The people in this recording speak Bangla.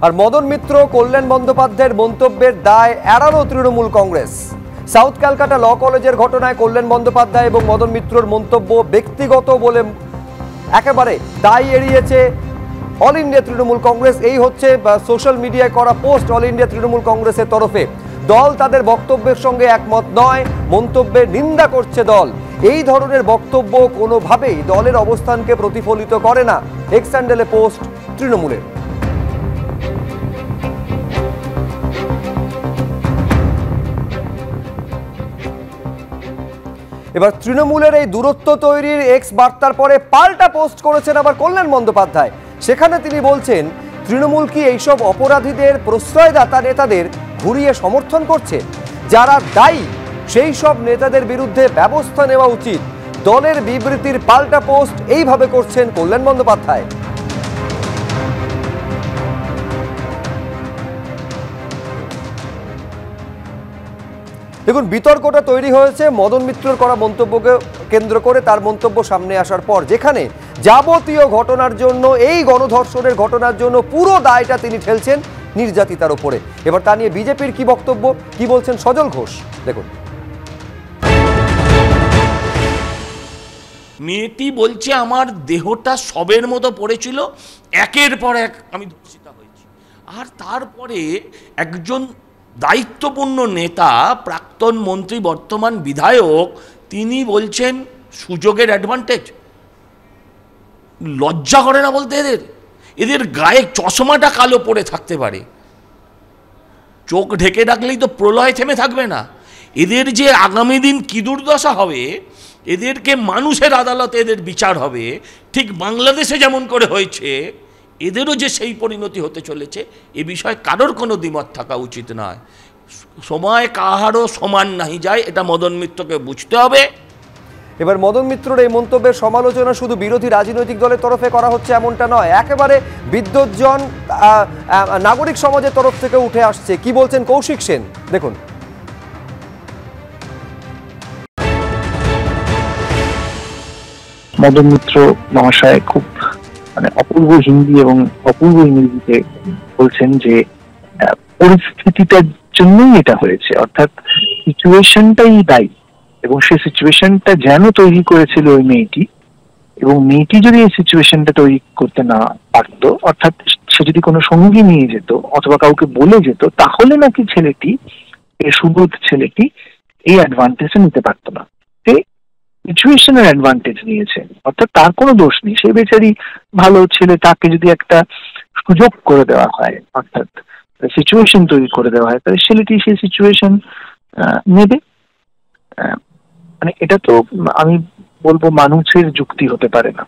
আর মদন মিত্র কল্যাণ বন্দ্যোপাধ্যায়ের মন্তব্যের দায় এড়ালো তৃণমূল কংগ্রেস। সাউথ ক্যালকাটা ল কলেজের ঘটনায় কল্যাণ বন্দ্যোপাধ্যায় এবং মদন মিত্রর মন্তব্য ব্যক্তিগত বলে একেবারে দায় এড়িয়েছে অল ইন্ডিয়া তৃণমূল কংগ্রেস। এই হচ্ছে সোশ্যাল মিডিয়ায় করা পোস্ট অল ইন্ডিয়া তৃণমূল কংগ্রেসের তরফে। দল তাদের বক্তব্যের সঙ্গে একমত নয়, মন্তব্যের নিন্দা করছে দল। এই ধরনের বক্তব্য কোনোভাবেই দলের অবস্থানকে প্রতিফলিত করে না, এক্স হ্যান্ডেলে পোস্ট তৃণমূলের। এবার তৃণমূলের এই দূরত্ব তৈরির এক্স বার্তার পরে পাল্টা পোস্ট করেছেন আবার কল্যাণ বন্দ্যোপাধ্যায়। সেখানে তিনি বলছেন, তৃণমূল কি এইসব অপরাধীদের প্রশ্রয়দাতা নেতাদের ঘুরিয়ে সমর্থন করছে? যারা দায়ী সেই সব নেতাদের বিরুদ্ধে ব্যবস্থা নেওয়া উচিত। দলের বিবৃতির পাল্টা পোস্ট এইভাবে করছেন কল্যাণ বন্দ্যোপাধ্যায়। দেখুন, বিতর্কটা তৈরি হয়েছে মদন মিত্রর করা মন্তব্যকে কেন্দ্র করে। তার মন্তব্য সামনে আসার পর যেখানে যাবতীয় ঘটনার জন্য, এই গণধর্ষণের ঘটনার জন্য পুরো দায়টা তিনি ঠেলছেন নির্যাতিতার ওপরে। এবার তা নিয়ে বিজেপির কি বক্তব্য, কি বলছেন সজল ঘোষ, দেখুন। মেয়েটি বলছে, আমার দেহটা সবের মতো পড়েছিল, একের পর এক আমি ধর্ষিতা হয়েছি। আর তারপরে একজন দায়িত্বপূর্ণ নেতা, প্রাক্তন মন্ত্রী, বর্তমান বিধায়ক, তিনি বলছেন সুযোগের অ্যাডভান্টেজ। লজ্জা করে না বলতে? এদের গায়ে চশমাটা কালো পড়ে থাকতে পারে, চোখ ঢেকে রাখলেই তো প্রলয় থেমে থাকবে না। এদের যে আগামী দিন কি দুর্দশা হবে, এদেরকে মানুষের আদালতে এদের বিচার হবে, ঠিক বাংলাদেশে যেমন করে হয়েছে, এদেরও যে সেই পরিণতি হতে চলেছে, এ বিষয়ে কারোর কোনো দ্বিমত থাকা উচিত নয়। সময় কাহারও সমান নাহি যায়, এটা মদন মিত্রকে বুঝতে হবে। এবার মদন মিত্রর এই মন্তব্যের সমালোচনা শুধু বিরোধী রাজনৈতিক দলের তরফে করা হচ্ছে এমনটা নয়, একেবারে বিদ্বজ্জন নাগরিক সমাজের তরফ থেকে উঠে আসছে। কি বলছেন কৌশিক সেন, দেখুন। মদন মিত্র মহাশয় খুব অপূর্ব হিন্দি এবং অপূর্ব ইংরেজিতে বলছেন যে পরিস্থিতিটার জন্যই এটা হয়েছে, অর্থাৎ সিচুয়েশনটাই দায়ী, এবং সেই সিচুয়েশনটা যেন তৈরি করেছিল ওই মেয়েটি, এবং মেয়েটি যদি এই সিচুয়েশনটা তৈরি করতে না পারতো, অর্থাৎ সে যদি কোনো সঙ্গী নিয়ে যেত অথবা কাউকে বলে যেত, তাহলে নাকি ছেলেটি, এই সুবোধ ছেলেটি, এই অ্যাডভান্টেজটা নিতে পারতো না। সিচুয়েশনের অ্যাডভান্টেজ নিয়েছে, অর্থাৎ তার কোনো দোষ নেই। সে বেচারি ভালো ছেলে, তাকে যদি একটা সুযোগ করে দেওয়া হয়, অর্থাৎ সিচুয়েশন তৈরি করে দেওয়া হয়, তাহলে ছেলেটি সেই সিচুয়েশন নেবে। এটা তো আমি বলবো মানুষের যুক্তি হতে পারে না।